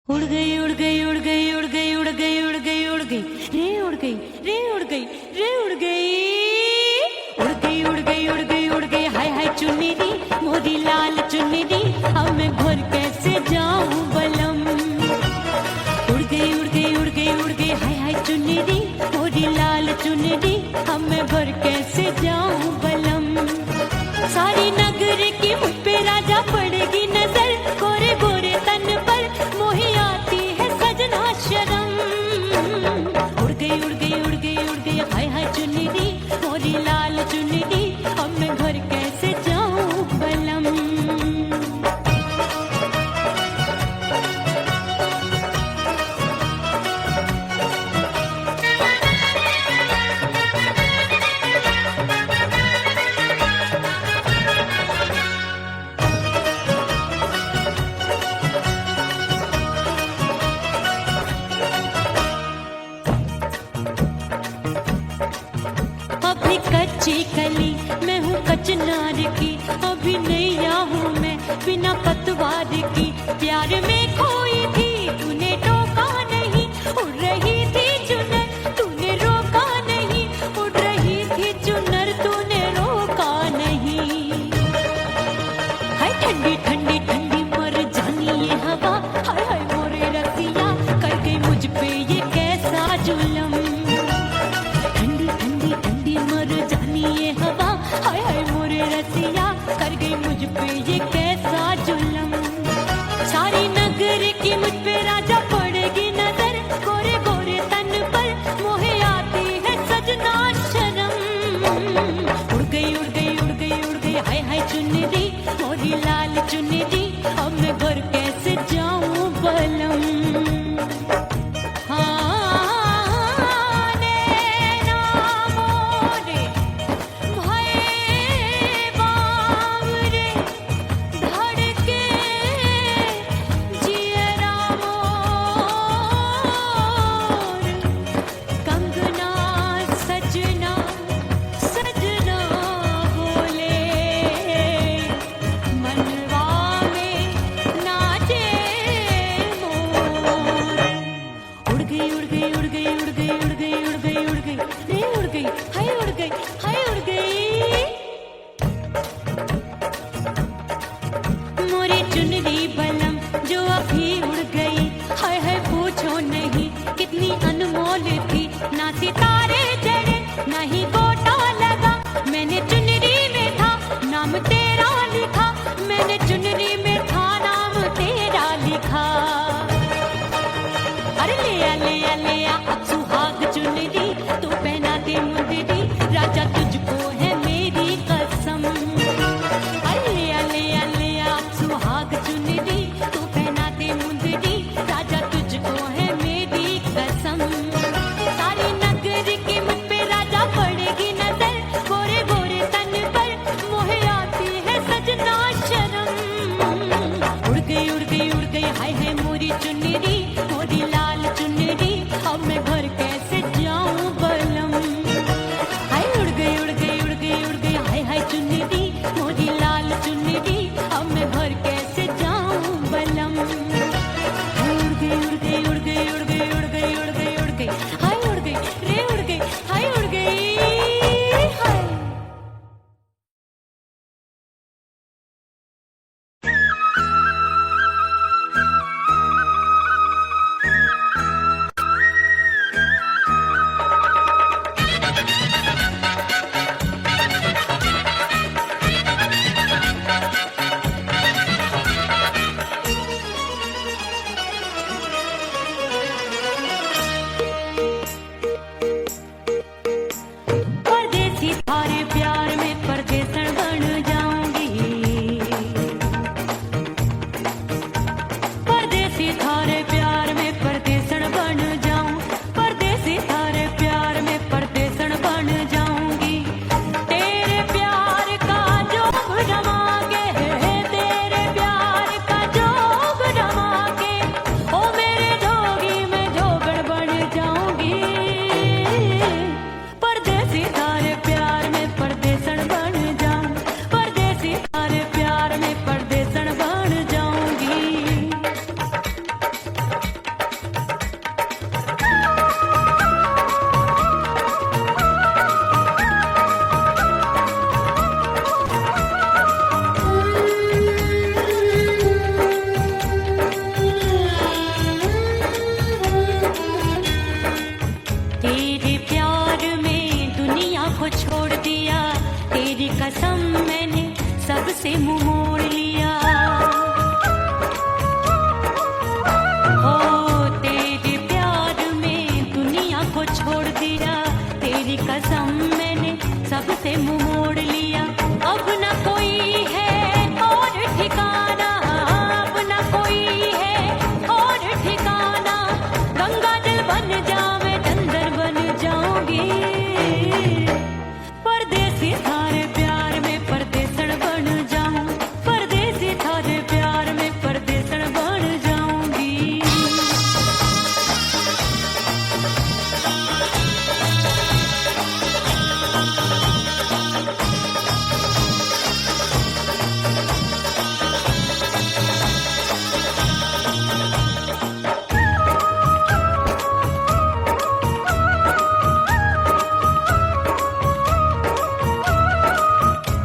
उड़ गई उड़ गई उड़ गई उड़ गई उड़ गई उड़ गई उड़ गई रे उड़ गई रे उड़ गई रे उड़ गई उड़ गई उड़ गई उड़ गई उड़ गई हाय हाय चुन्नी दी मोरी लाल चुन्नी दी अब मैं घर कैसे जाऊं बलम। उड़ गई उड़ गई उड़ गई उड़ गई हाय हाय चुन्नी दी मोरी लाल चुन्नी दी अब मैं घर कैसे जाऊं बलम। सारी नगर की मुझ पे राजा पड़ेगी नजर गोरे गोरे तन पर मोही आती है सजना शर्म। उड़ गई उड़ गई उड़ गई उड़ गई हाय हाय चुन्नी दी मोरी लाल चुन्नी दी अब मैं घर कैसे जाऊं बलम। अभी कच्ची कली मैं हूँ कचनार की अभी नैया हूँ मैं बिना पतवार की प्यार में खोई थी तूने टोका नहीं उड़ रही थी चुनर तूने रोका नहीं उड़ रही थी चुनर तूने रोका नहीं। हाय ठंडी ठंडी ठंडी मर जानी ये हवा हाय हाय मोरे रसिया कर गई मुझ पे ये कैसा जुलम। ठंडी ठंडी ठंडी मर जानी ये हवा हाय हाय मोरे रसिया कर गई मुझ पे ये कैसा जुलम। सारी नगर की मुझ पे राजा पड़ेगी नजर गोरे गोरे तन पर मोहे आती है सजना शर्म। उड़ गई उड़ गई उड़ गई उड़ गई हाय हाय चुन्नी दी मोरी लाल चुन्नी दी अब मैं घर कैसे जाऊं बलम। कितनी अनमोल थी ना सितारे चढ़े ना ही गोटा लगा मैंने चुनरी में था नाम तेरा लिखा मैंने चुनरी में था नाम तेरा लिखा। अरे ले आ अब सुहाग चुनरी तू पहना दे मुंदरी राजा तुझको है मेरी कसम। अरे ले आ अब सुहाग चुनरी तू पहना दे मुंदरी राजा तुझको है मेरी कसम। सारी नगर की मुझ पे राजा पड़ेगी नजर गोरे गोरे तन पर मोहे आती है सजना शर्म। उड़ गई उड़ गई उड़ गई हाय हाय मोरी चुन्नी मोरी लाल चुन्नी अब मैं घर कैसे जाऊं बलम। हाय उड़ गई उड़ गई उड़ गई उड़ गई हाय हाय चुन्नी मोरी लाल चुन्नी अब मैं घर कैसे जाऊं बलम। उड़ गई उड़ गई उड़ गई उड़ गई उड़ गई उड़ गई उड़ गई हाय उड़ गई रे उड़ गई हाय उड़ गई हाय। से मुंह मोड़ लिया। हो तेरे प्यार में दुनिया को छोड़ दिया, तेरी कसम मैंने सबसे मुंह मोड़ लिया। अब न कोई है और ठिकाना, अब न कोई है और ठिकाना। गंगा जल बन जावे डंगर बन जाऊंगी, परदेसी थारे प्यार में परदेसण बन जाऊं, परदेसी थारे प्यार में परदेसण बन जाऊंगी।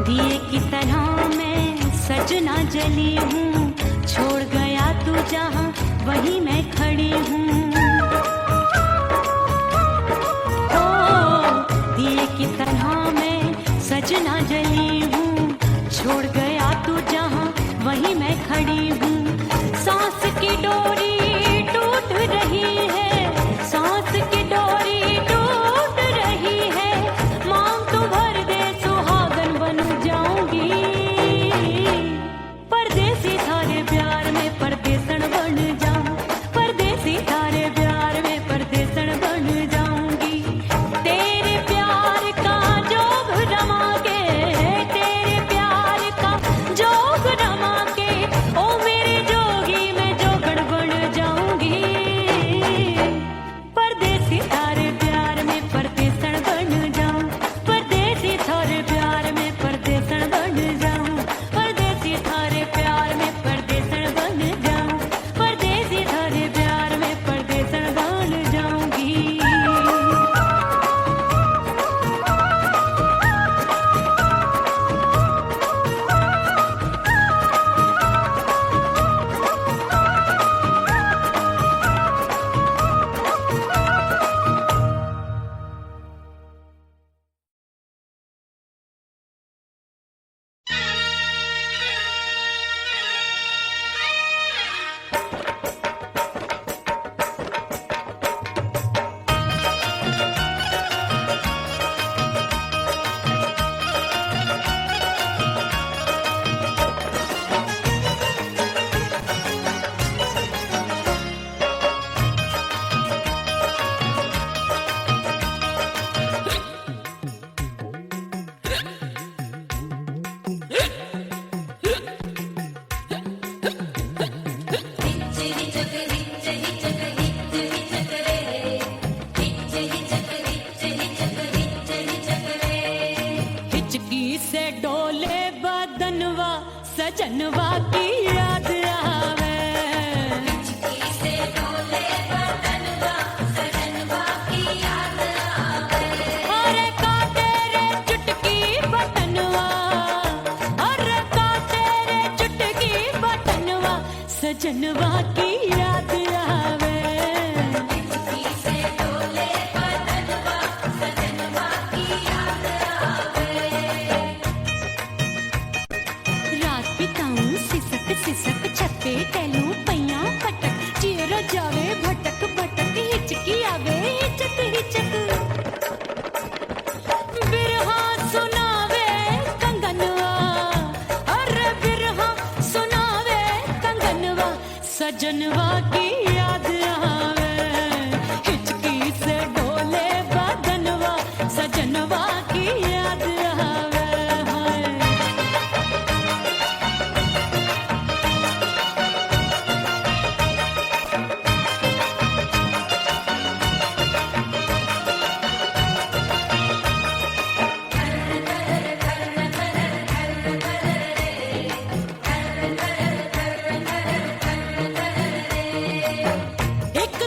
दिए की तरह मैं सजना जली हूँ, छोड़ गया तू जहाँ वहीं मैं खड़ी हूँ। ओ दिए की तरह मैं सजना जली हूँ, छोड़ गया तू जहाँ वहीं मैं खड़ी हूँ। सांस की डोरी टूट रही है, सांस की डोरी टूट रही है। मांग तू भर दे सुहागन बन जाऊंगी, परदेसी थारे प्यार में परदेसण बन जाऊं, परदेसी थारे प्यार में परदेसण बन जाऊंगी। तेरे प्यार का जोग रमा के, तेरे प्यार का जोग रमा के, ओ मेरे जोगी मैं जोगण बन जाऊंगी, परदेसी थारे प्यार में परदेसण बन जाऊं, परदेसी थारे प्यार में परदेसण बन जाऊं, परदेसी थारे प्यार में परदेसण बन जाऊं, परदेसी थारे प्यार में परदेसण बन जाऊंगी। हिचकी से डोले बदनवा सजनवा की याद आवे, हिचकी से डोले बदनवा सजनवा की याद आवे। अरे का तेरे चुटकी बटनवा, अरे का तेरे चुटकी बटनवा सजनवा की याद आवे। हिचकी से डोले बदनवा सजनवा की याद आवे। रात बिताऊं सिसक सिसक छत्ते टहलूं पैया पटक, चेहरा जावे भटक भटक, हिचकी आवे हिचक हिचक। बिरहा सुनावे कंगनवा, अरे बिरहा सुनावे कंगनवा सजनवा की याद आवे। हिचकी से डोले बदनवा सजनवा की याद आवे। हाय एक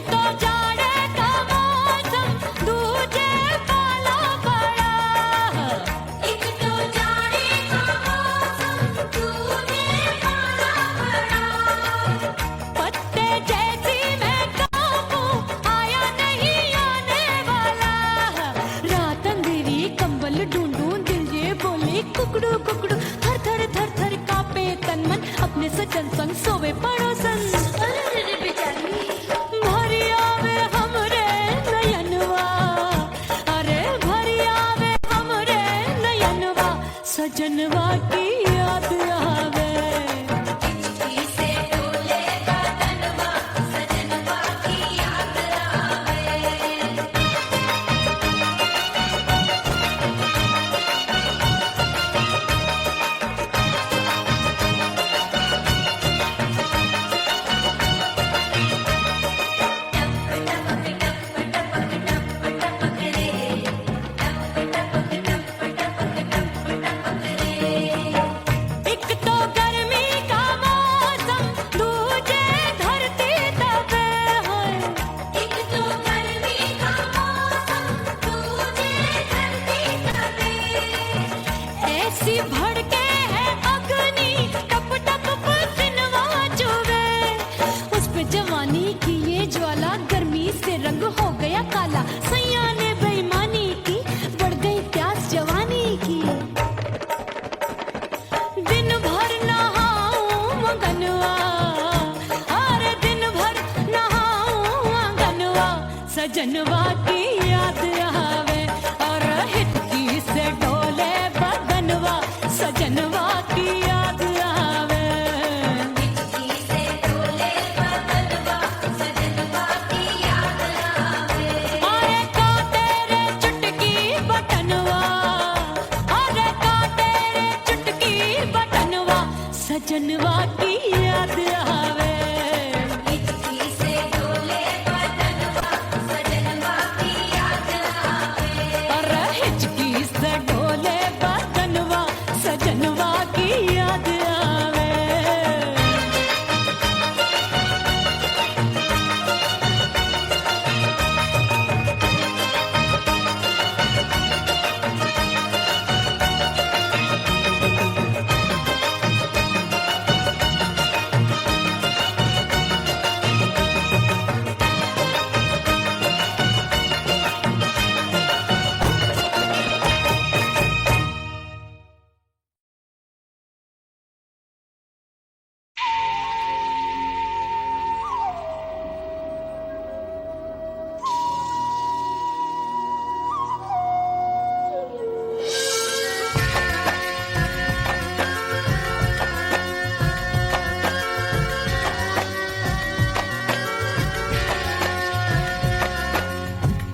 सैया ने बेईमानी की, बढ़ गई प्यास जवानी की। दिन भर नहाऊं मगनवा, अरे दिन भर नहाऊं मगनवा, सजनवा की याद आवे और हिचकी से डोले बदनवा, सजनवा की याद आवे। हिचकी से डोले बदनवा, सजनवा की याद आवे। अरे का तेरे चुटकी बटनवा, अरे का तेरे चुटकी बटनवा, सजनवा की याद आवे। हिचकी से डोले बदनवा, सजनवा की याद आवे। अरे हिचकी से डोले बदनवा, सजनवा की याद आवे।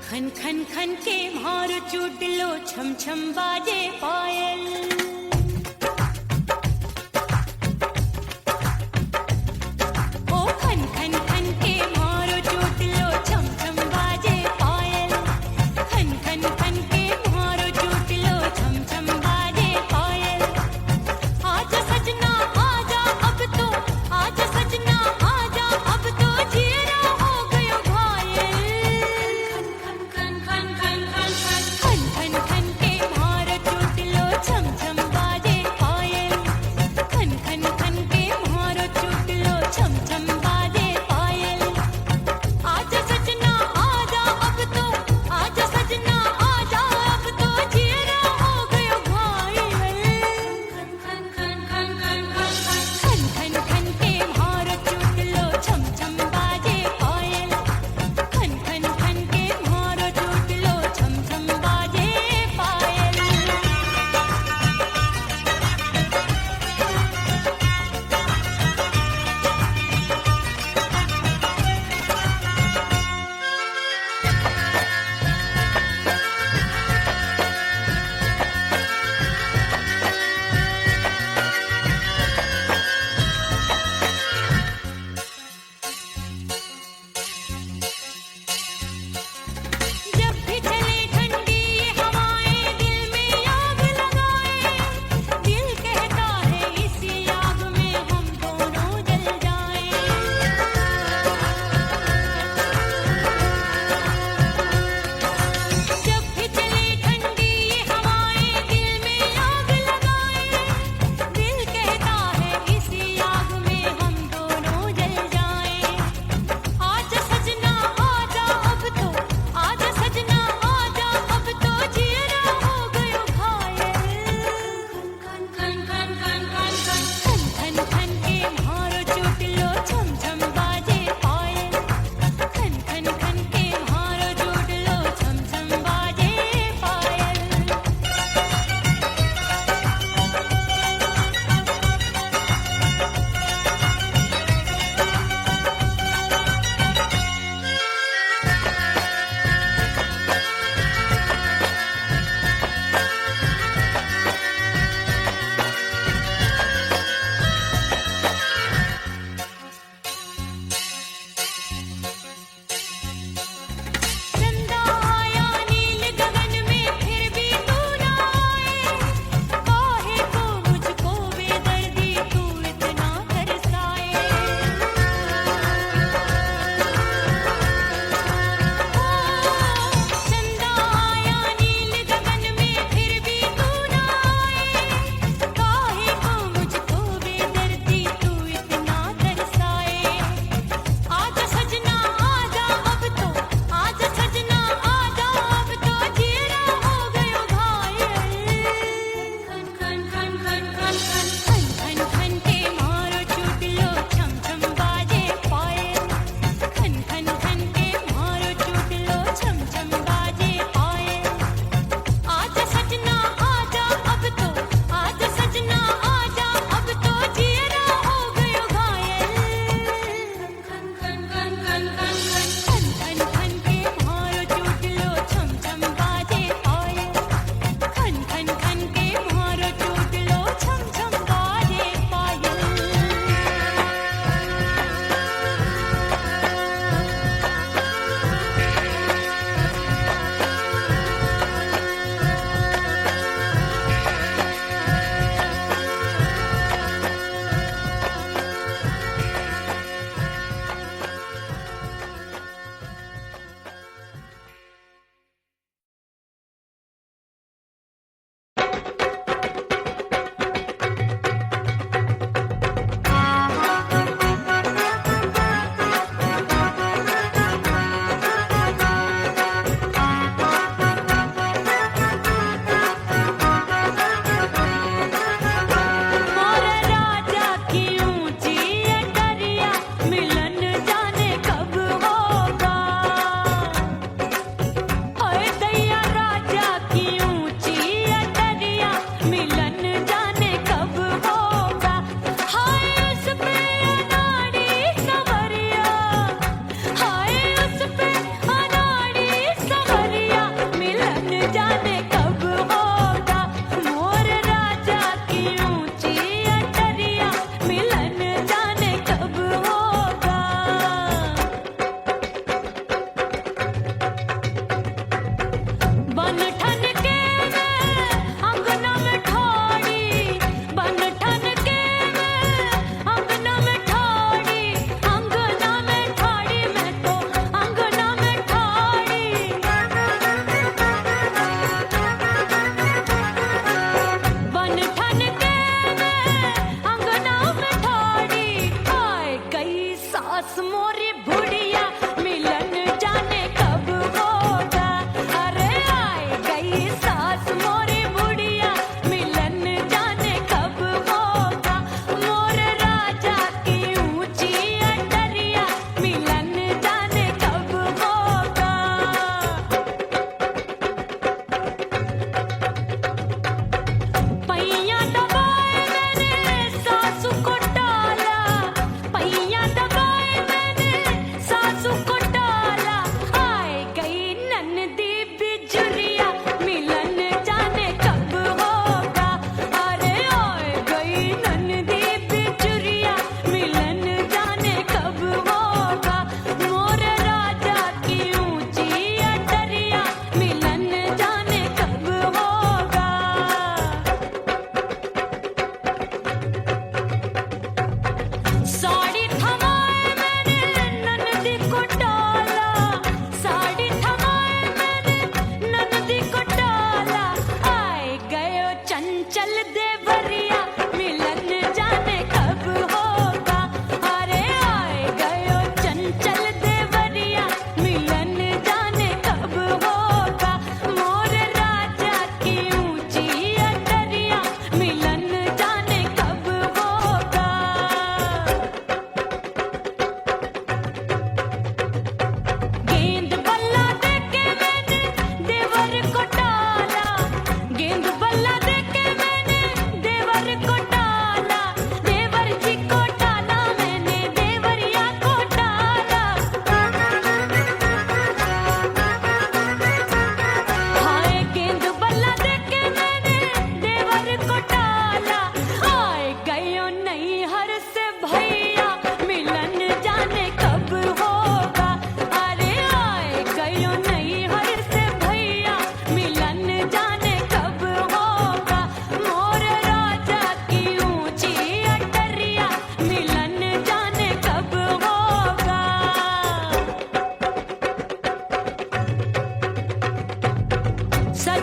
खन खन खन के भार चूटलो, छम छम बाजे पायल। ओ खन खन खन के भार चूटलो, छम छम बाजे पायल। खन खन खन के भार चूटलो, छम छम बाजे पायल। आज सजना आजा अब तो, आज सजना आजा अब तो, जीरा हो गयो घायल। खन खन खन खन खन खन खन खन के भार चूटलो, छम छम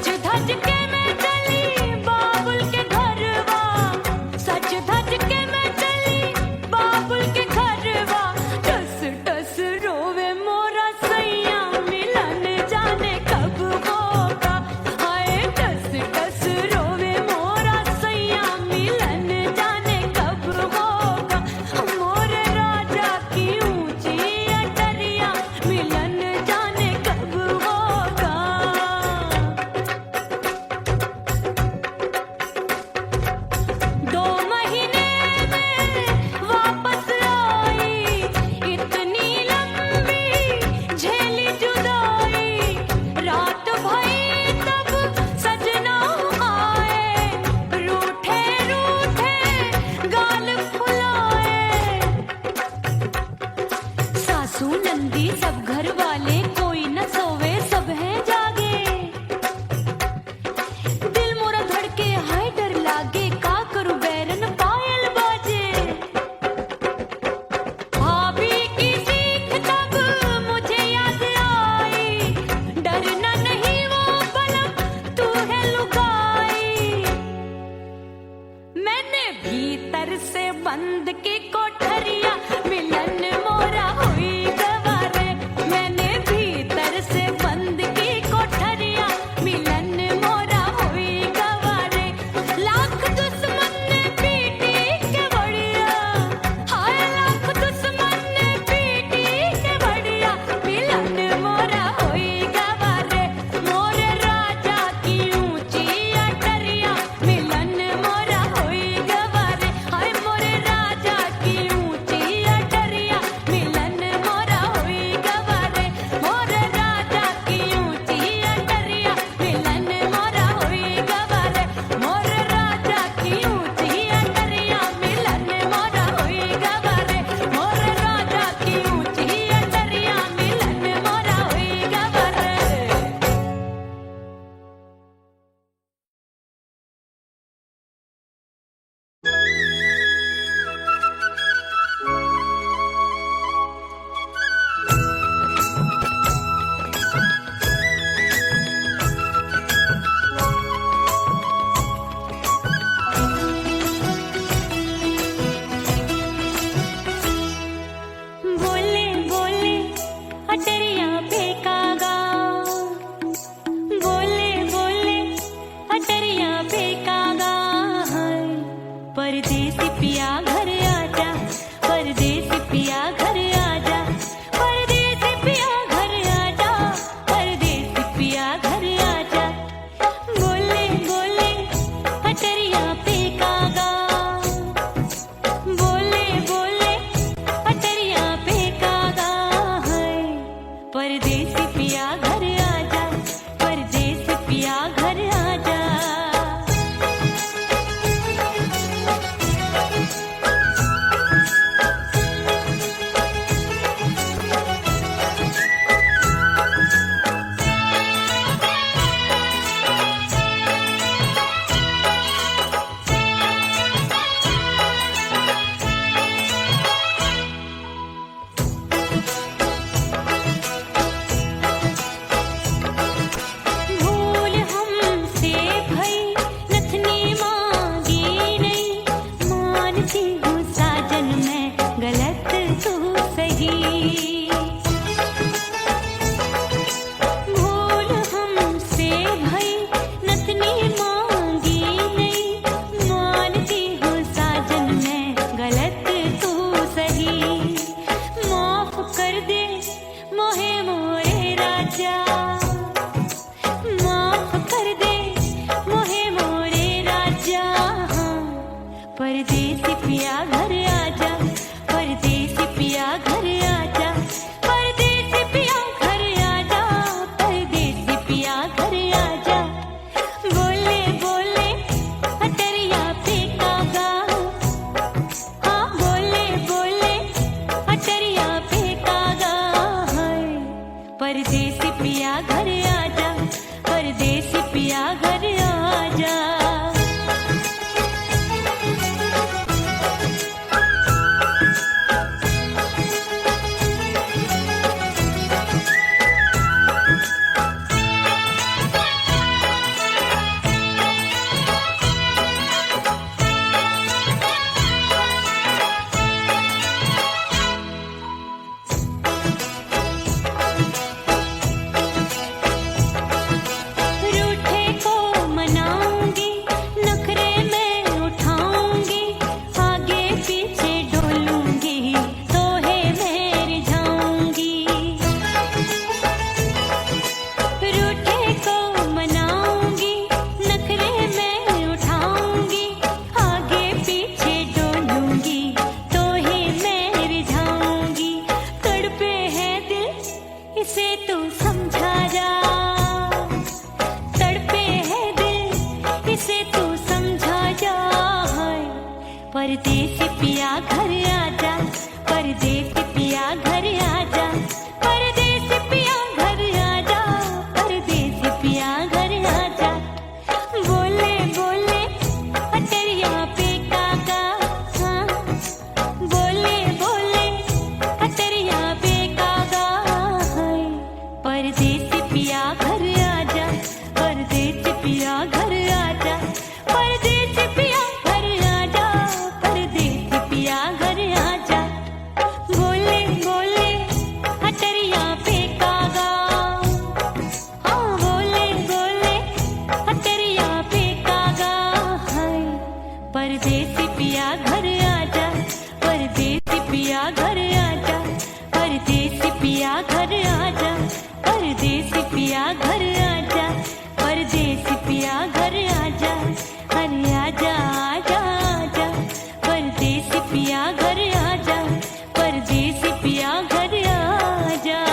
सच धज के मैं चली बाबुल के घरवा, सच धज के मैं चली बाबुल के घरवा। टस टस रोवे मोरा सैया मिलन जाने कब होगा। हाय टस टस रोवे मोरा सैया मिलन जाने कब होगा। मोरे राजा की ऊंची अटरिया मिलन जाने कब होगा। 2 महीने में वापस आई, इतनी लंबी झेली जुदाई। रात भई तब सजना आए, रूठे रूठे गाल फुलाए। सासू नंदी सब घर वाले कोई न सोवे सब हैं जागे। दिल मोरा धड़के हाय डर लागे, का करूं बैरन पायल बाजे। भाभी की सीख तब मुझे याद आई, डरना नहीं वो बलम तू है लुगाई। मैंने भीतर से बंद की कोठरिया मिलन मोरा हुई गवारे। मैंने भीतर से बंद की कोठरिया मिलन मोरा हुई गवारे। लाख दुश्मन ने पीटी के बढ़िया, हाय लाख दुश्मन ने पीटी के बढ़िया। मिलन मोरा हुई गवारे, मोरे राजा की ऊंची अटरिया मिलन मोरा हुई गवारे। हाय मोरे राजा की ऊंची अटरिया मिलन मोरा हुई गवारे। मोरे राजा की ऊंची अटरिया मिलन मोरा हुई गवारे। मोरे राजा की ऊंची अटरिया मिलन मोरा हुई गवारे। मोरे राजा की ऊंची अटरिया मिलन मोरा हुई गवारे। बोले बोले अटरिया फेंकागा, बोले बोले अटरिया फेंकागा। हाय परदेसी पिया घर आजा, परदेसी पिया घर आजा। परदेसी पिया घर आजा, परदेसी पिया घर आजा। बोले बोले अटरिया फेंकागा, बोले बोले अटरिया फेंकागा। हाय परदेसी पिया घर आजा, परदेसी पिया घर आजा। भूल हमसे भई नथनी मांगी नहीं, मानती हूँ साजन मैं गलत तू सही। भूल हमसे भई नथनी मांगी नहीं, मानती हूँ साजन मैं गलत तू सही। माफ कर दे मोहे मोरे राजा, माफ कर दे मोहे मोरे राजा। हाँ परदेसी पिया घर आजा, परदेसी पिया घर आजा। परदेसी पिया घर आजा, परदेसी पिया घर आजा। बोले बोले अटरिया फेंकागा, हाँ बोले बोले अटरिया फेंकागा। हाय परदेसी पिया घर आजा, परदेसी पिया घर आजा। इसे तू समझा जा, तड़पे है दिल इसे तू समझा जा। हाय परदेसी पिया घर आजा, परदेसी पिया घर आजा, परदेसी पिया घर आजा, परदेसी पिया घर आजा। बोले बोले अटरिया पे काका, हाँ बोले बोले अटरिया पे काका। हाय परदेसी पिया घर आजा, परदेसी पिया घर आजा, परदेसी पिया घर आजा, परदेसी पिया घर आजा। बोले बोले अटरिया पे कागा, हाँ बोले बोले अटरिया पे कागा। हाय परदेसी पिया घर आजा, परदेसी पिया घर आजा, परदेसी पिया घर आजा, परदेसी पिया घर आजा, परदेसी पिया घर आजा। अरे आजा आजा आजा, परदेसी पिया घर आजा, परदेसी पिया घर आजा।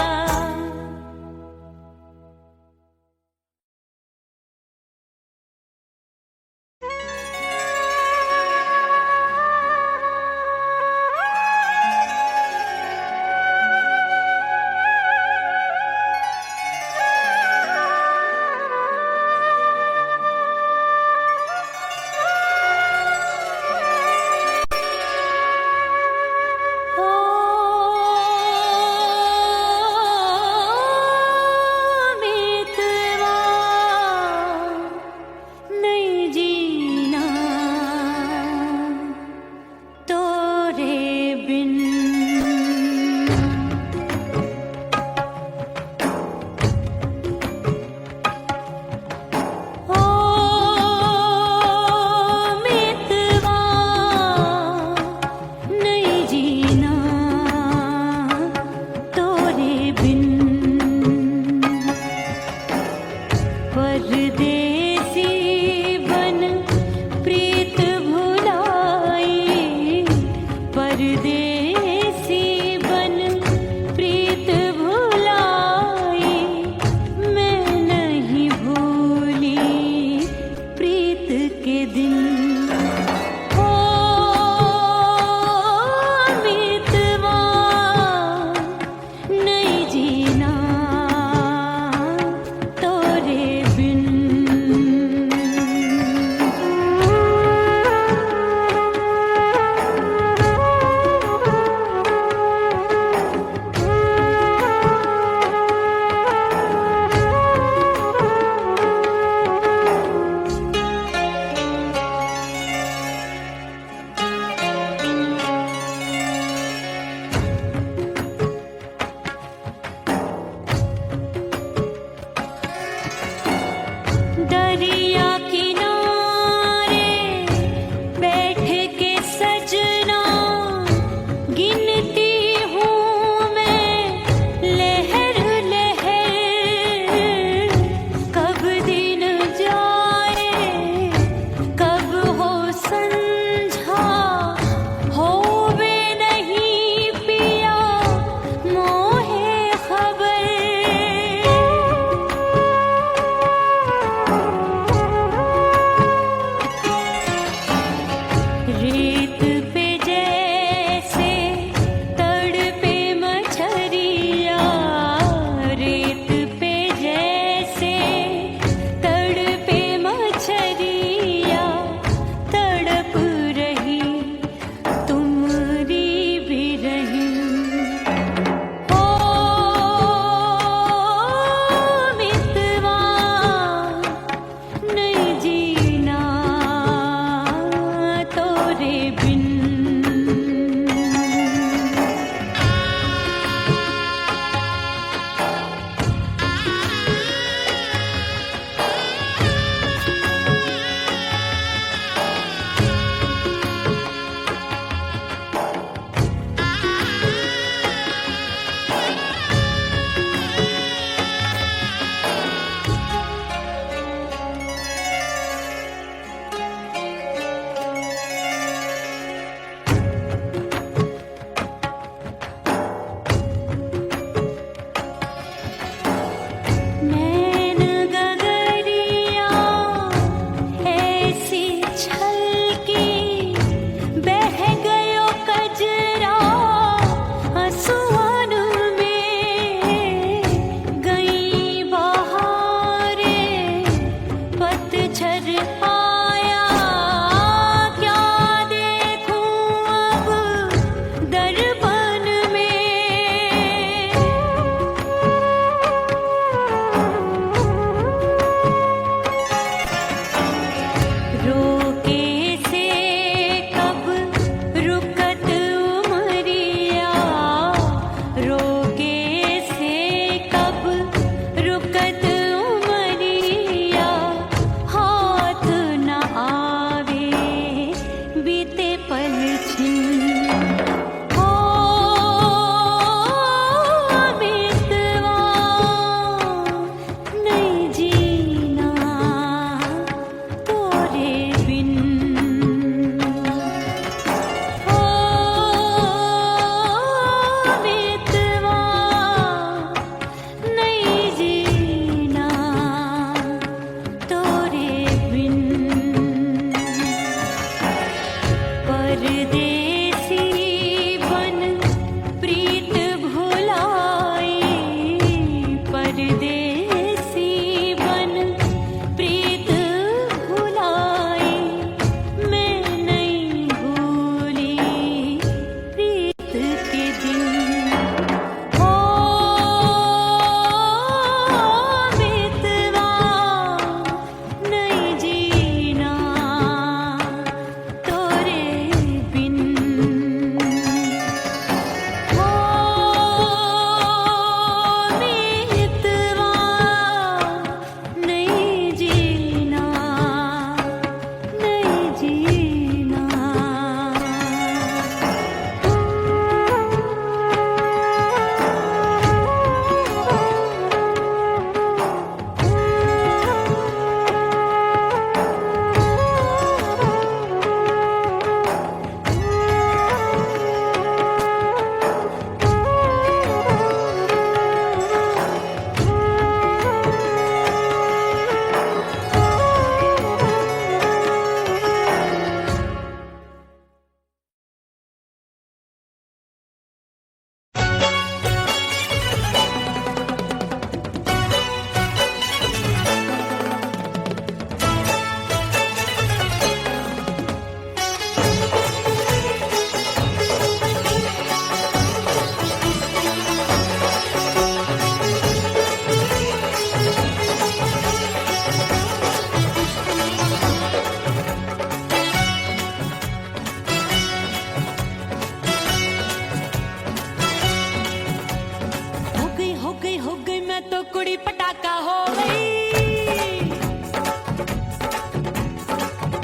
गई मैं तो कुड़ी पटाखा हो गई।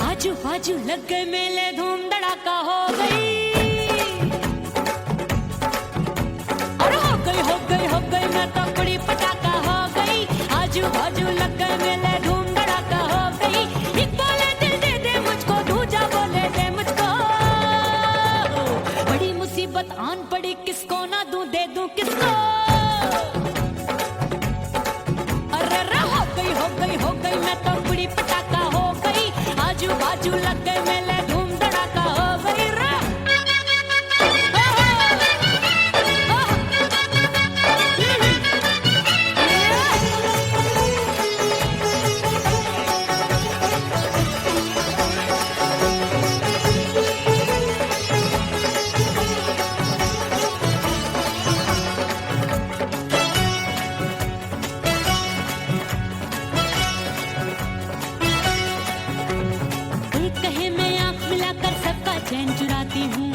आजू बाजू लग गए मेले धूम धड़ाका हो गई। और हो गई मैं तो कुड़ी पटाखा हो गई। आजू बाजू लग गए मेले धूम धड़ाका हो गई। एक बोले दिल दे दे मुझको, दूजा बोले दे मुझको। बड़ी मुसीबत आन पड़ी, किसको ना दूं दे दूं किसको। हो गई मैं तो कुड़ी पटाखा हो गई। आजू बाजू लग गए मेले धूम धड़ाका हो गई रे। चैन चुराती हूँ,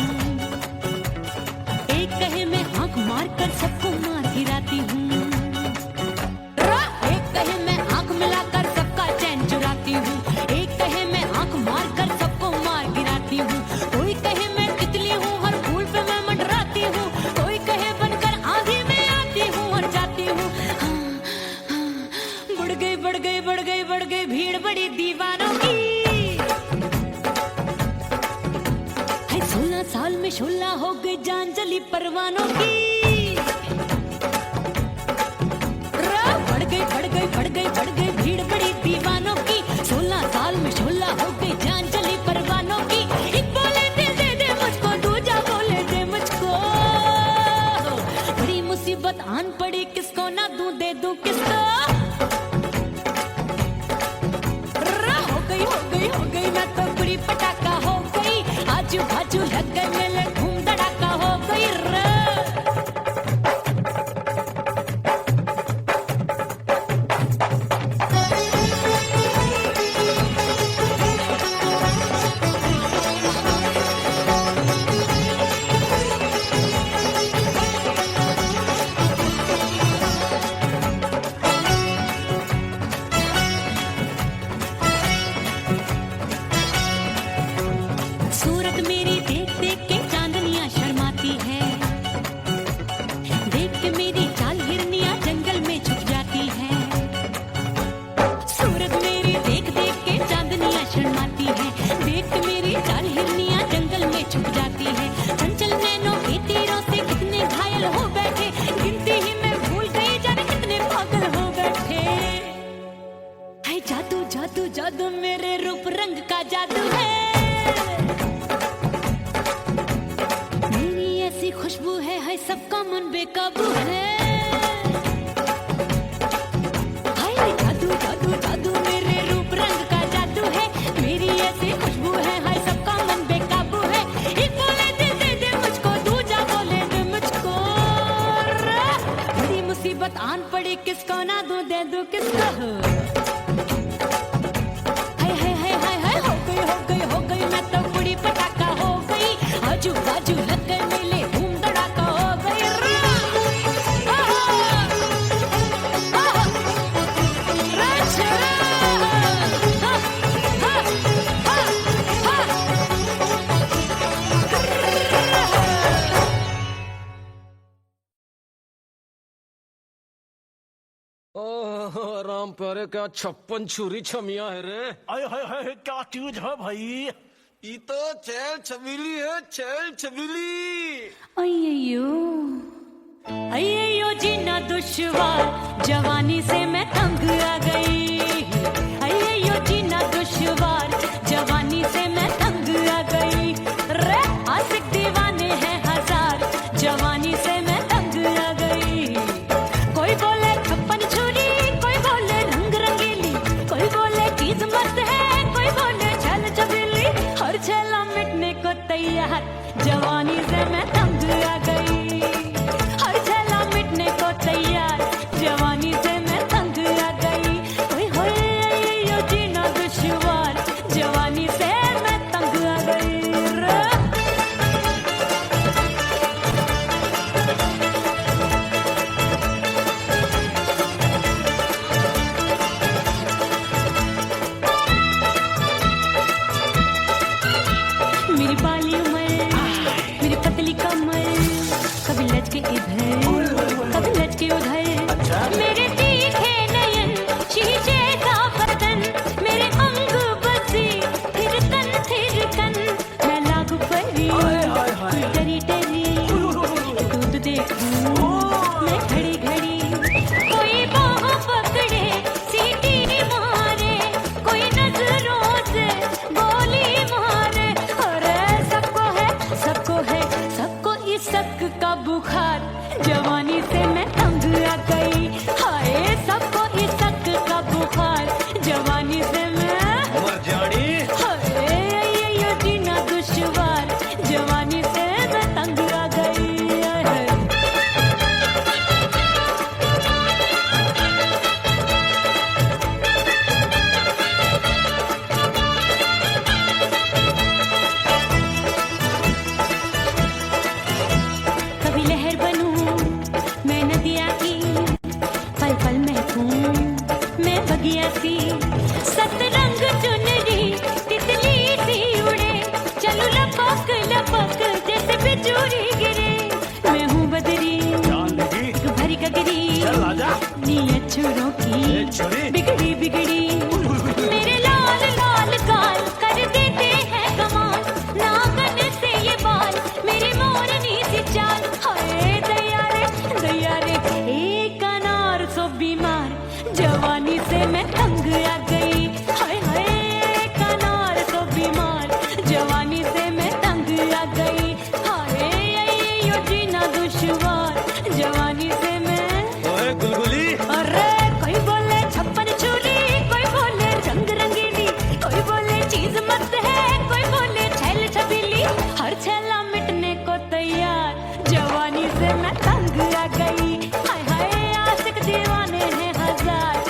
एक कहे मैं आंख मार कर सबको मार गिराती हूँ। एक कहे मैं आंख मिलाकर सबका चैन चुराती हूँ, एक कहे मैं आंख मार कर सबको मार गिराती हूँ। कोई कहे मैं तितली हूँ, हर फूल पे मैं मंडराती हूँ। कोई कहे बनकर आंधी में आती हूँ और जाती हूँ। बढ़ गई भीड़ बड़ी दीवानों की। 16 साल में शोला हो गई जान जली परवानों की। बढ़ गई भीड़ बड़ी दीवानों की। 16 साल में शोला हो गई जान जली परवानों की। एक बोले दिल दे दे मुझको, दूजा बोले दे मुझको। बड़ी मुसीबत आन पड़ी, किसको ना दूं दे दूं किसको। हो गई मैं तो कुड़ी पटाखा हो गई। आजू बाजू लग गए मेले धूम धड़ाका हो गई रे। सूरत मेरी देख देख के चांदनियां शर्माती है। देख के मेरी चाल हिरनियां जंगल में छुप जाती है। सूरत मेरी देख देख के चांदनियां शर्माती है। देख के मेरी चाल हिरनियां जंगल में छुप जाती है। चंचल नैनों के तीरों से कितने घायल हो बैठे, गिनती ही मैं भूल गई जाने कितने पागल हो बैठे। है जादू जादू जादू मेरे रूप रंग का जादू है। खुशबू है सबका मन बेकाबू है। हाय जादू जादू जादू मेरे रूप रंग का जादू है। मेरी ऐसी खुशबू है, हाय सबका मन बेकाबू है। एक बोले दिल दे दे मुझको, दूजा बोले दे मुझको। बड़ी मुसीबत आन पड़ी, किसको ना दूं दे दूं किसको। हो गई मैं तो कुड़ी पटाखा हो गई। आजू बाजू लग गए मेले धूम धड़ाका हो गई रे। ओह राम प्यारे, क्या 56 छुरी छमिया है रे। आय हाय हाय क्या चीज है भाई। ये तो चैल छबीली है, चैल छबीली। अय्यो जीना दुश्वार, जवानी से मैं तंग आ गई। अय्यो जीना दुश्वार, जवानी से मैं तंग आ गई रे। आशिक दीवाने हैं हजार, जवानी से मैं तंग आ गई। कोई बोले 56 छुरी, कोई बोले रंग रंगीली, कोई बोले चीज मस्त है, कोई बोले छल छबीली। हर छेला मिटने को तैयार, जवानी से मैं तंग आ गई। हर छेला मिटने को तैयार, जवानी से मैं तंग आ गई। चूरी गिरे मैं हूँ बदरी जान लगी भरी गगरी चल आजा नीयत छुरों की ए छोरी बिगड़ी बिगड़ी मेरे लाल लाल गाल कर देते हैं कमाल नागन से ये बाल मेरे मोरनी सी चाल हाय दया रे एक अनार सो बीमार जवानी से मैं तंग आ गई हाय हाय एक अनार सो बीमार जवानी से मैं तंग आ गई हाय यो जीना दुश्वार जवानी से मैं ओए गुलगुली अरे कोई बोले छप्पन छुरी कोई बोले रंग रंगीली कोई बोले चीज मस्त है कोई बोले छैल छबीली हर छैला मिटने को तैयार जवानी से मैं तंग आ गई हाय हाय आशिक दीवाने हैं हजार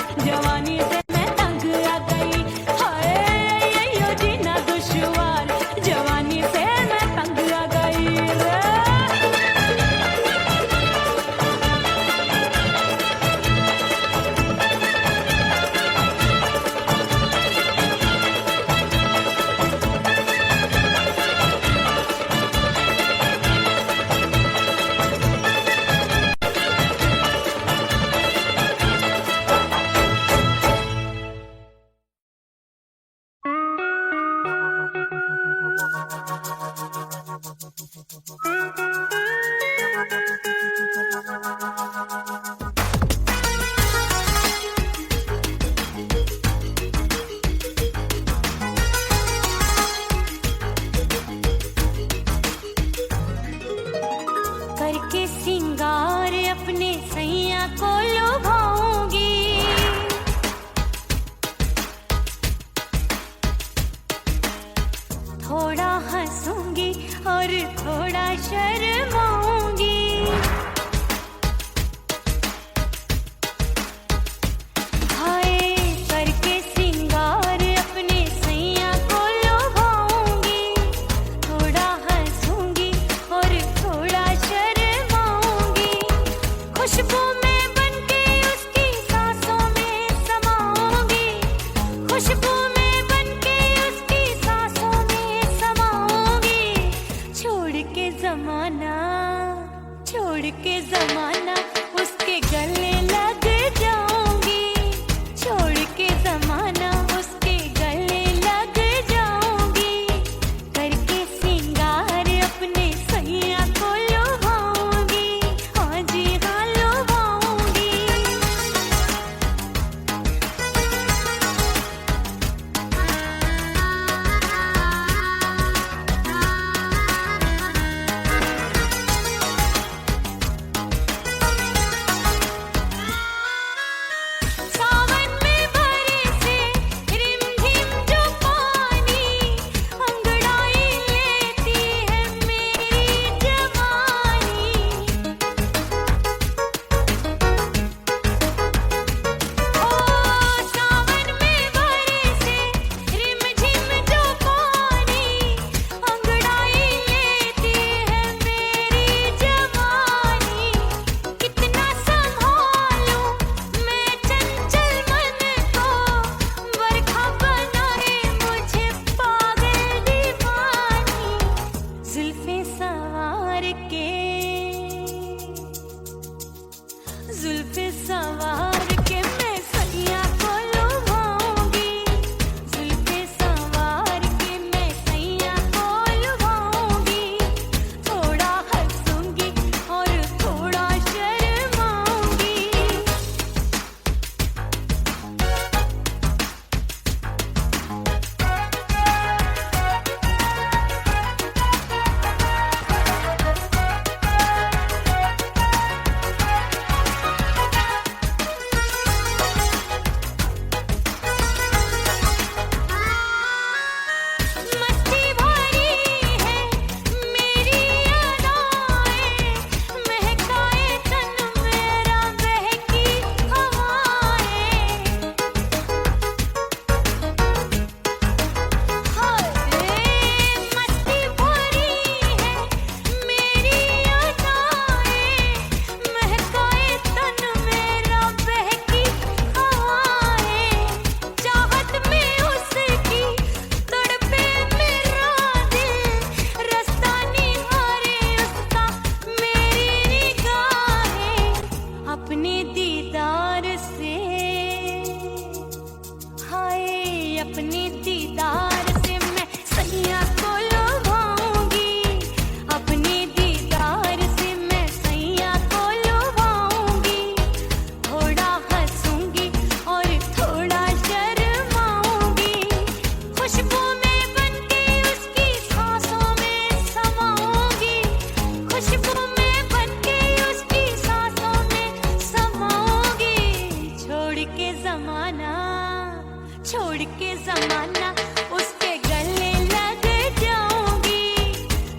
छोड़ के जमाना उसके गले लग जाऊंगी,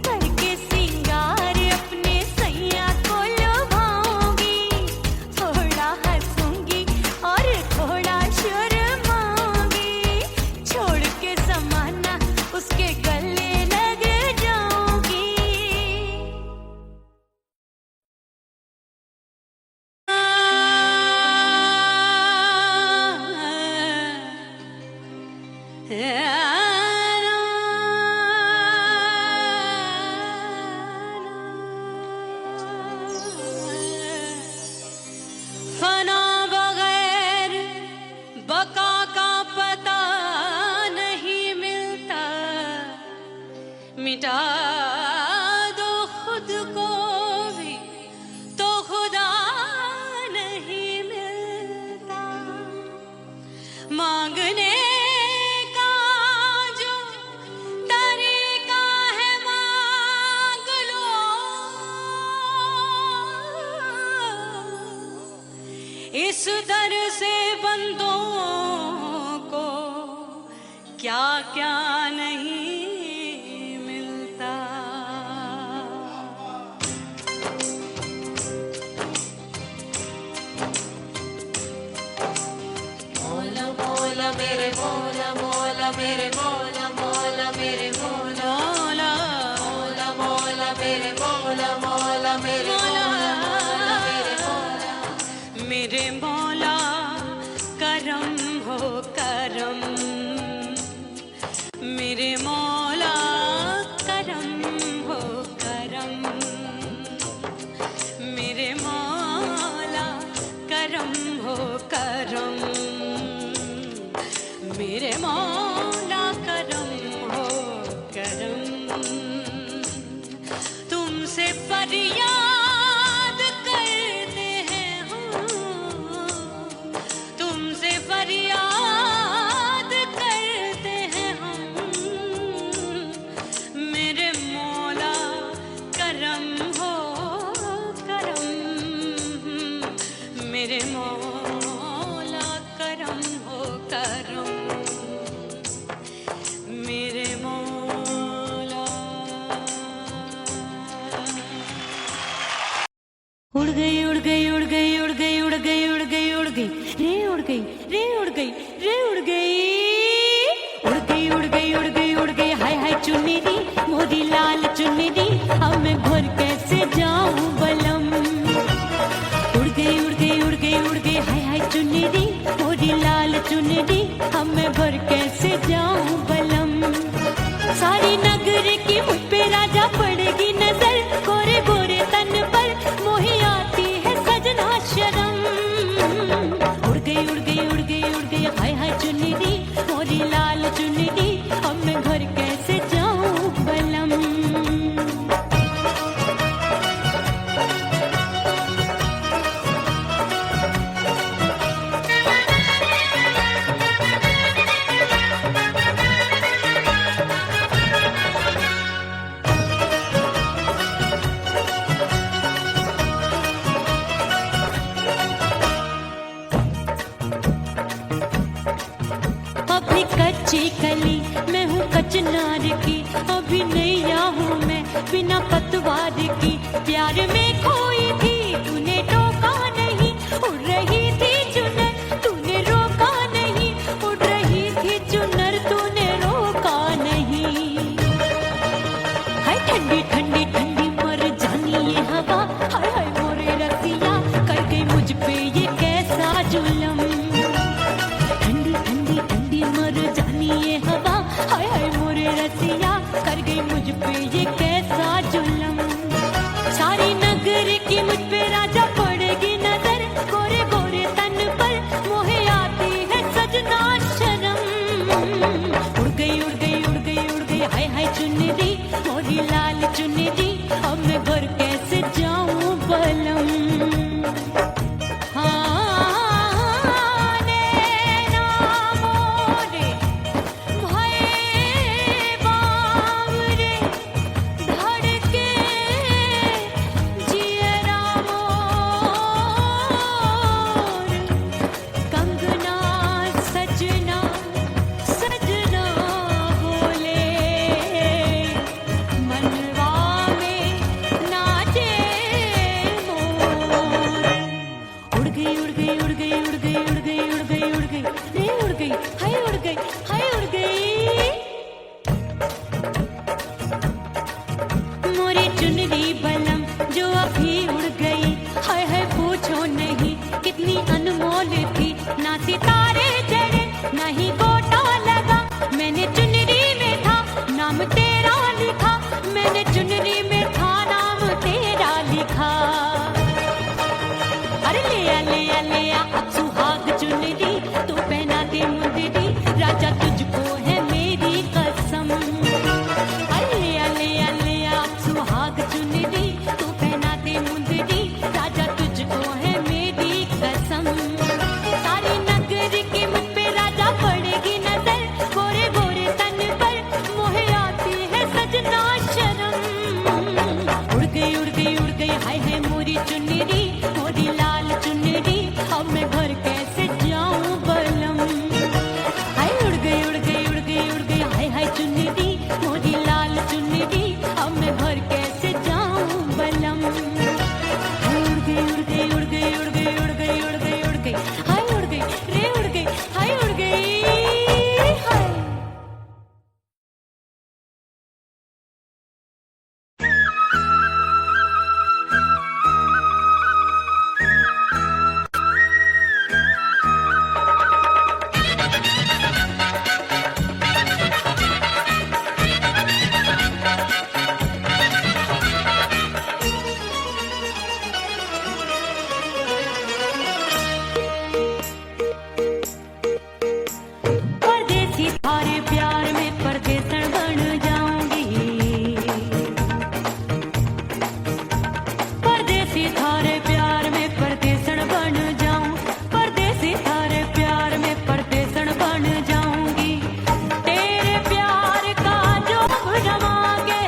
करके सिंगार अपने सैया को लुभाऊंगी, थोड़ा हंसूंगी और थोड़ा शर्माऊंगी, छोड़ के जमाना उसके गले लग जाऊंगी। फना बगैर बका का पता नहीं मिलता, मिटा दो खुद को भी तो खुदा नहीं मिलता, मांगने का जो तरीका है मांग लो, इस दर से बंदों को क्या क्या नहीं मिलता। मौला मौला मेरे मौला मौला मेरे मौला मौला मेरे मौला मौला मौला मौला मेरे मौला मौला मेरे मौला मौला मेरे मौला मेरे मौला करम हो करम, मेरे मौला करम हो करम, मेरे मौला करम हो करम, मेरे मौला करम हो करम, तुमसे फरियाद करते हैं हम, तुमसे फरियाद करते हैं हम, मेरे मौला करम हो करम, मेरे मौला करम हो करम, मेरे मौला। उड़ गई उड़ गई उड़ गई उड़ गई उड़ गई उड़ गई उड़ गई रे उड़ गई रे उड़ गई रे उड़ गई उड़ गई उड़ गई उड़ गई उड़ गई हाय हाय चुन्नी दी मोरी लाल चुन्नी दी, अब मैं घर कैसे जाऊं बलम, उड़ गई उड़ गई उड़ गई उड़ गई हाय हाय चुन्नी दी मोरी लाल चुन्नी दी, अब मैं घर कैसे जाऊं बलम, सारी नगर की मुझ पे राजा पड़ेगी नजर, गोरे गोरे तन पर मोही आती है सजना शर्म, उड़ गई उड़ गई उड़ गई उड़ गई हाय हाय चुन्नी दी मोरी लाल चुन्नी दी, अब मैं घर कैसे जाऊं बलम। अभी कच्ची कली मैं हूँ कचनार की, अभी नैया हूँ मैं बिना पतवार की, प्यार में खोई थी तूने टोका नहीं, उड़ रही थी चुनर तूने रोका नहीं, उड़ रही थी चुनर तूने रोका नहीं, हाय ठंडी ठंडी ठंडी मर जानी ये हवा, हाय हाय मोरे रसिया कर गई मुझ पे ये कैसा जुलम, ठंडी ठंडी ठंडी मर जानी ये हवा, हाय हाय मोरे रसिया कर गई मुझ पे ये कैसा जुलम, सारी नगर की मुझ पे राजा पड़ेगी नजर, गोरे गोरे तन पर मोहे आती है सजना शर्म, उड़ गई उड़ गई उड़ गई उड़ गई हाय हाय चुन्नी दी मोरी लाल चुन्नी दी, अब मैं घर कैसे जाऊं बलम, हाँ उड़ गई उड़ गई उड़ गई उड़ गई उड़ गई रे उड़ गई हाय उड़ गई हाय उड़ गई मोरी चुनरी बलम जो अभी उड़ गई हाय हाय पूछो नहीं कितनी अनमोल थी ना सितारे चढ़े ना ही गोटा लगा मैंने चुनरी में था नाम तेरा लिखा मैंने चुनरी में था नाम तेरा लिखा अरे ले आ अब सुहाग चुनरी तू पहना दे मुंदरी राजा तुझको है मेरी कसम अरे ले आ अब सुहाग चुनरी तू पहना दे मुंदरी राजा तुझको है मेरी कसम सारी नगरी की मुझ पे राजा पड़ेगी नजर गोरे गोरे तन पर मोहे आती है सजना शर्म उड़ गई हाय है मोरी चुनरी मोरी लाल चुनरी अब मैं घर कैसे जाऊं बलम हाय उड़ गई हाय हाय चुनरी मोरी लाल चुनरी अब मैं घर कैसे जाऊं बलम हाय उड़ गई उड़ गई उड़ गई उड़ गई उड़ गई उड़ गई हाय उड़ गई रे उड़ गई हाय उड़ गई हाय परदेसी थारे प्यार में परदेसन बन जाऊंगी परदेसी थारे प्यार में परदेसन बन जाऊं परदेसी थारे प्यार में परदेसन बन जाऊंगी तेरे प्यार का जोग रमा के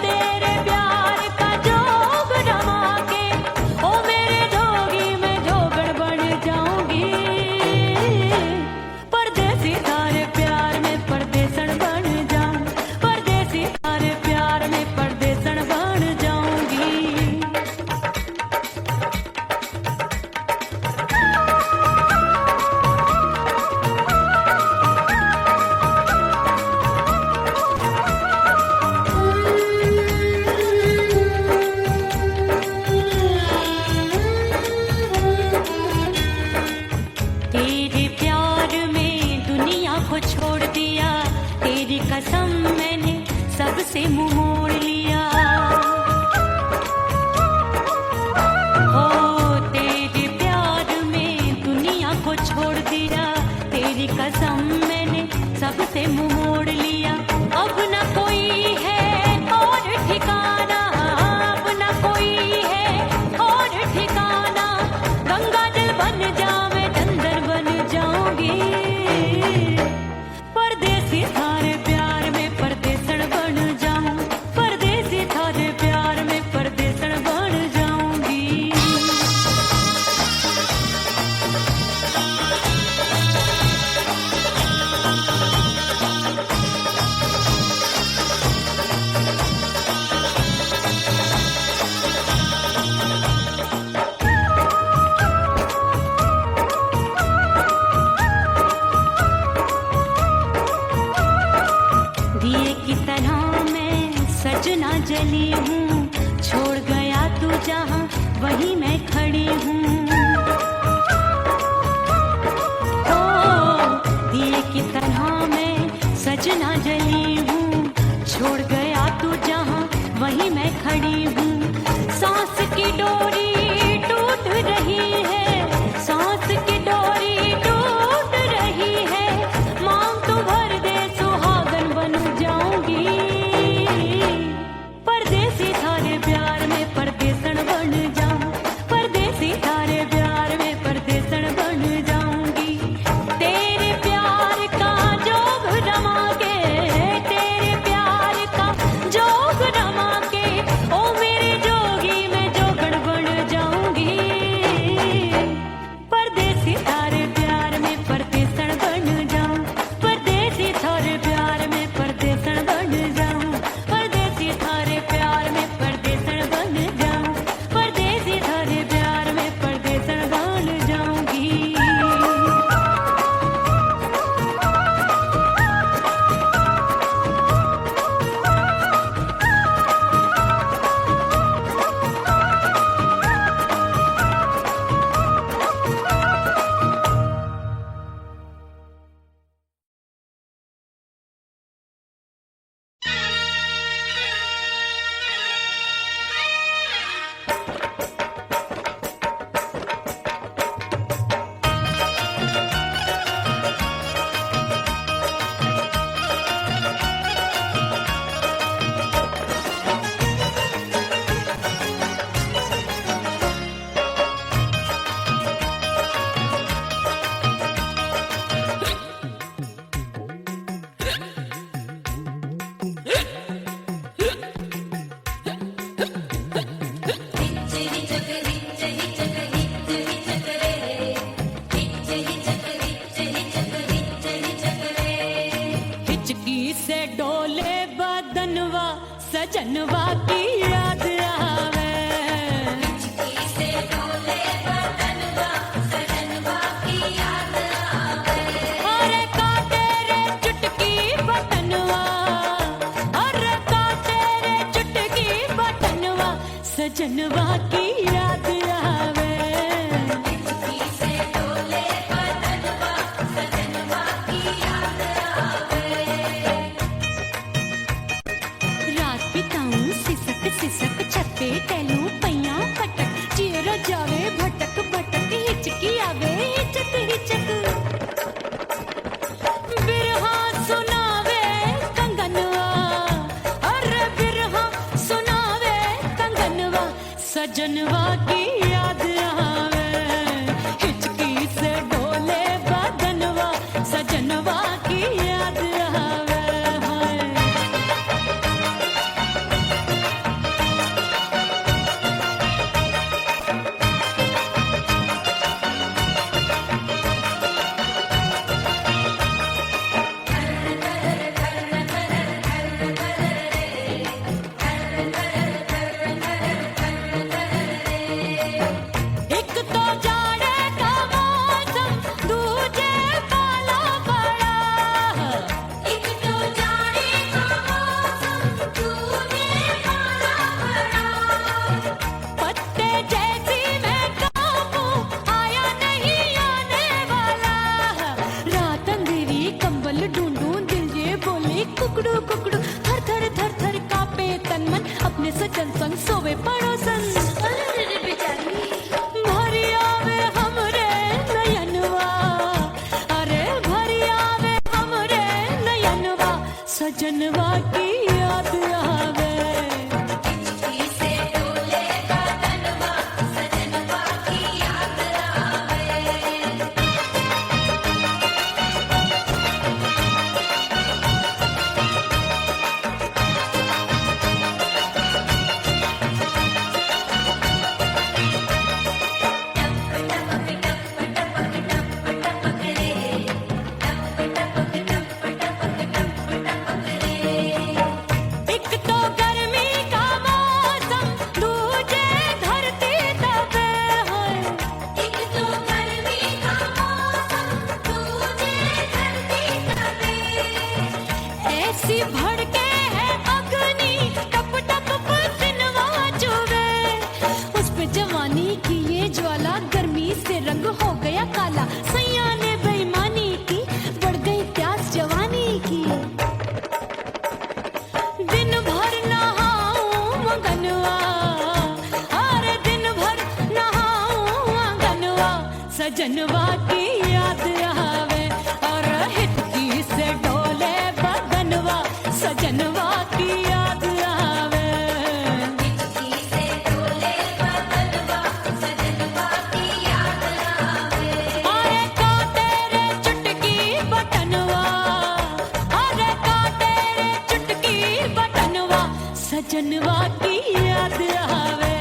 तेरे प्यार का जोग रमा के ओ मेरे जोगी मैं जोगड़ बन जाऊंगी परदेसी थारे प्यार में परदेसन बन जाऊं परदेसी थारे प्यार में परदेसन बन जाऊंगी तेरे प्यार में दुनिया को छोड़ दिया तेरी कसम मैंने सबसे मुंह मोड़ लिया हो तेरे प्यार में दुनिया को छोड़ दिया तेरी कसम मैंने सबसे मुंह मोड़ लिया अब न कोई है और ठिकाना अब न कोई है और ठिकाना गंगा जल बन जा मैं चंदन बन जाऊंगी परदेसी थारे प्यार में परदेसन बन जाऊं परदेसी थारे प्यार में परदेसन बन जाऊंगी दिए की तरह मैं सजना जली हूँ छोड़ गया तू जहाँ वहीं मैं खड़ी हूँ ओ दिए की तरह मैं सजना जली हूँ छोड़ गया तू जहाँ वहीं मैं खड़ी हूँ सांस की डोरी टूट रही है सांस की डोरी टूट रही है मांग तू भर दे सुहागन बन जाऊंगी परदेसी थारे प्यार में परदेसन बन जाऊं परदेसी थारे प्यार में परदेसन बन जाऊंगी तेरे प्यार का जोग रमा के तेरे प्यार का जोग रमा के ओ सजनवा की याद आवे। हिचकी से डोले बदनवा सजनवा की याद आवे। अरे का तेरे चुटकी बटनवा, अरे का तेरे चुटकी बटनवा सजनवा की याद आवे। हिचकी से डोले बदनवा सजनवा की याद आवे। रात बिताऊं सिसक सिसक छत पे टहलूं पैया पटक चेहरा जावे भटक भटक हिचकी आवे हिचक हिचक। बिरहा सुनावे कंगनवा, अरे बिरहा सुनावे कंगनवा सजनवा की याद आवे। हिचकी से डोले बदनवा सजनवा की याद आवे। हाय एक तो जाड़े का मौसम दूजे पाला पड़ा। एक तो जाने का मौसम तूने पाला पड़ा। पत्ते जैसी मैं कांपूं आया नहीं आने वाला। रात अंधेरी कंबल ढूंढूं दिल ये बोले कुकड़ू कुकड़ू थर थर थर थर कांपे तन मन अपने सजन संग सोवे पड़ोसन। अरे बेचारी भरी आवे हमरे नयनवा, अरे भरी आवे हमरे नयनवा सजनवा की याद आवे। हिचकी से डोले बदनवा सजनवा की याद आवे। एक तो गर्मी का मौसम दूजे धरती तपे है। एक तो गर्मी का मौसम तूने धरती तपे। ऐसी भड़के है अग्नि टप टप पसीनवा चुवे। उस पे जवानी की ये ज्वाला गर्मी से रंग हो गया काला। सैया ने बेईमानी की बढ़ गई प्यास जवानी की। दिन भर नहाऊं मगनवा, अरे दिन भर नहाऊं आंगनवा सजनवा की याद आवे। और हिचकी से डोले बदनवा सजनवा की याद आवे। हिचकी से डोले बदनवा सजनवा की याद आवे। अरे का तेरे चुटकी बटनवा, अरे का तेरे चुटकी बटनवा सजनवा की याद आवे।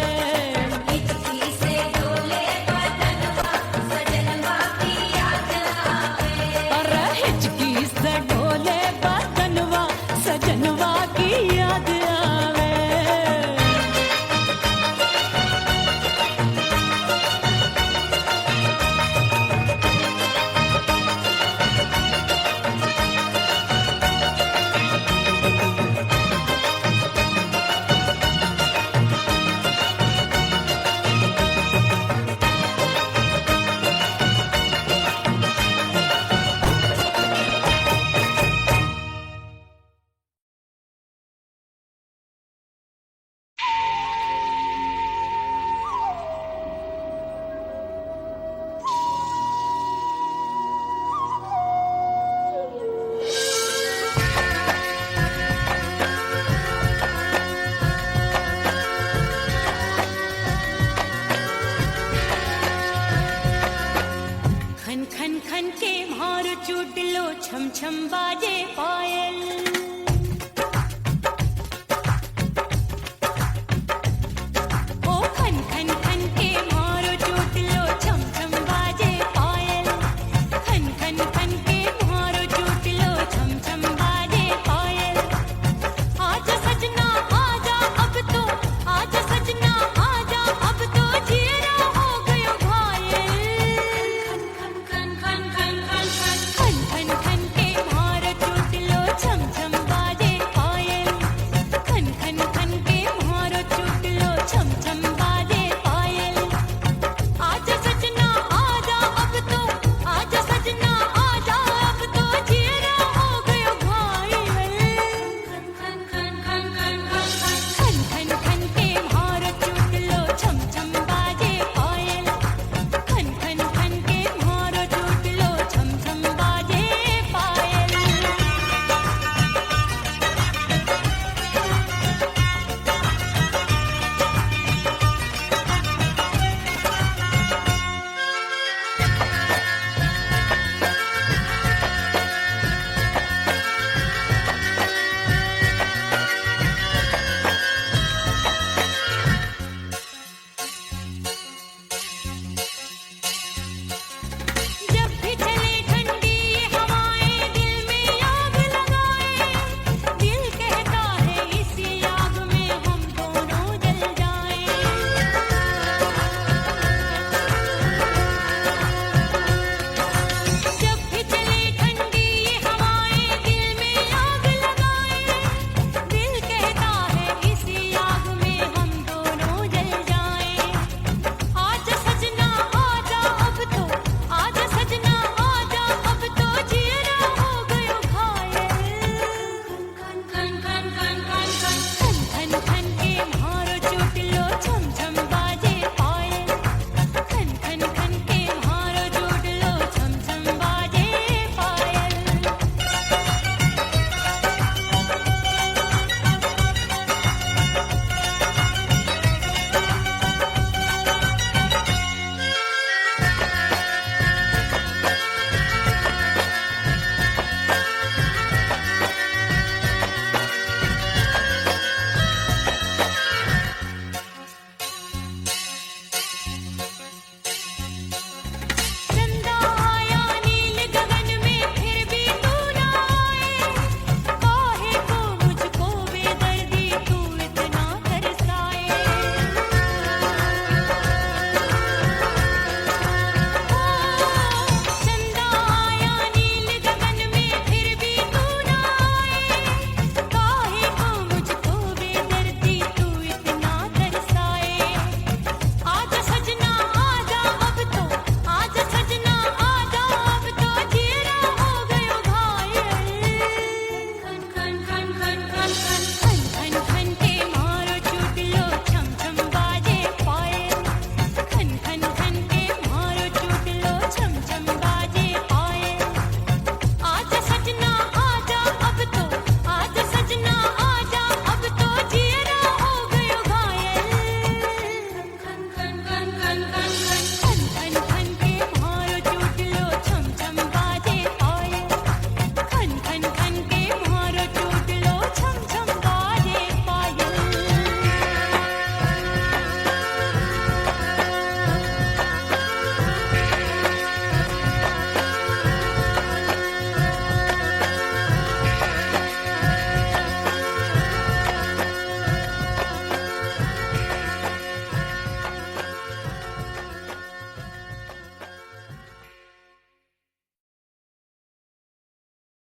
हिचकी से डोले बदनवा सजनवा की याद आवे। अरे हिचकी से डोले बदनवा सजनवा की याद आवे। खन खन खन के मार चुटलो छम छम बाजे पायल।